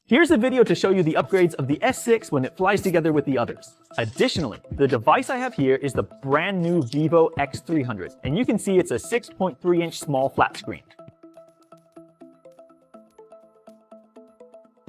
Here's a video to show you the upgrades of the S6 when it flies together with the others. Additionally, the device I have here is the brand new Vivo X300, and you can see it's a 6.3-inch small flat screen.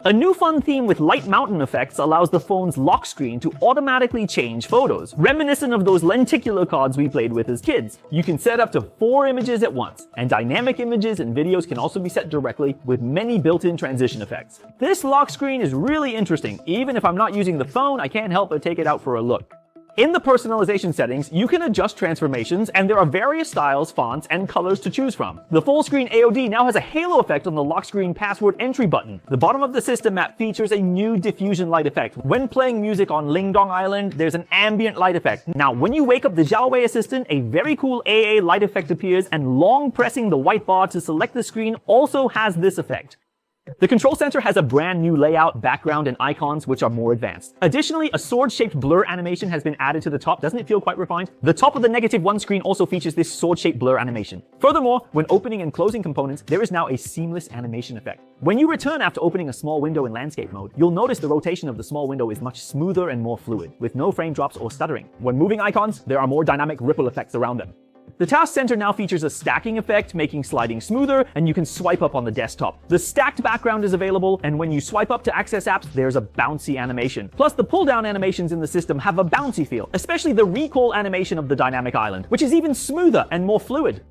A new fun theme with light mountain effects allows the phone's lock screen to automatically change photos, reminiscent of those lenticular cards we played with as kids. You can set up to 4 images at once, and dynamic images and videos can also be set directly with many built-in transition effects. This lock screen is really interesting. Even if I'm not using the phone, I can't help but take it out for a look. In the personalization settings, you can adjust transformations, and there are various styles, fonts, and colors to choose from. The full screen AOD now has a halo effect on the lock screen password entry button. The bottom of the system map features a new diffusion light effect. When playing music on Lingdong Island, there's an ambient light effect. Now, when you wake up the Xiaowei assistant, a very cool AA light effect appears, and long pressing the white bar to select the screen also has this effect. The control center has a brand new layout, background, and icons which are more advanced. Additionally, a sword-shaped blur animation has been added to the top. Doesn't it feel quite refined? The top of the -1 screen also features this sword-shaped blur animation. Furthermore, when opening and closing components, there is now a seamless animation effect. When you return after opening a small window in landscape mode, you'll notice the rotation of the small window is much smoother and more fluid, with no frame drops or stuttering. When moving icons, there are more dynamic ripple effects around them. The task center now features a stacking effect, making sliding smoother, and you can swipe up on the desktop. The stacked background is available, and when you swipe up to access apps, there's a bouncy animation. Plus, the pull-down animations in the system have a bouncy feel, especially the recall animation of the dynamic island, which is even smoother and more fluid.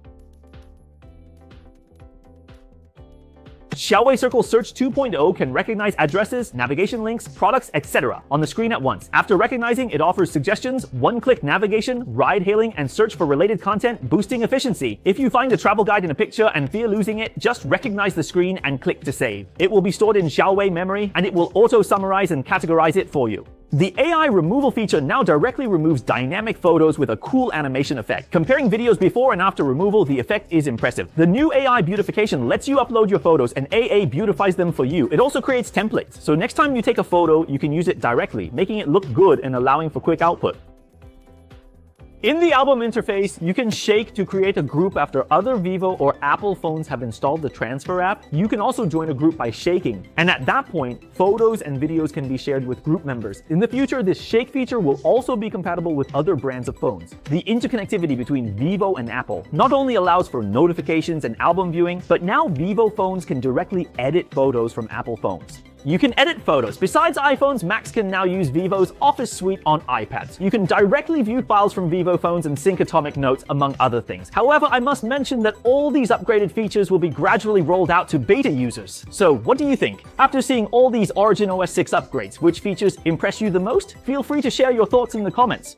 Xiaowei Circle Search 2.0 can recognize addresses, navigation links, products, etc. on the screen at once. After recognizing, it offers suggestions, one-click navigation, ride-hailing, and search for related content, boosting efficiency. If you find a travel guide in a picture and fear losing it, just recognize the screen and click to save. It will be stored in Xiaowei memory, and it will auto-summarize and categorize it for you. The AI removal feature now directly removes dynamic photos with a cool animation effect. Comparing videos before and after removal, the effect is impressive. The new AI beautification lets you upload your photos and AA beautifies them for you. It also creates templates, so next time you take a photo, you can use it directly, making it look good and allowing for quick output. In the album interface, you can shake to create a group after other Vivo or Apple phones have installed the transfer app. You can also join a group by shaking, and at that point, photos and videos can be shared with group members. In the future, this shake feature will also be compatible with other brands of phones. The interconnectivity between Vivo and Apple not only allows for notifications and album viewing, but now Vivo phones can directly edit photos from Apple phones. You can edit photos. Besides iPhones, Macs can now use Vivo's Office suite on iPads. You can directly view files from Vivo phones and sync atomic notes, among other things. However, I must mention that all these upgraded features will be gradually rolled out to beta users. So, what do you think? After seeing all these OriginOS 6 upgrades, which features impress you the most? Feel free to share your thoughts in the comments.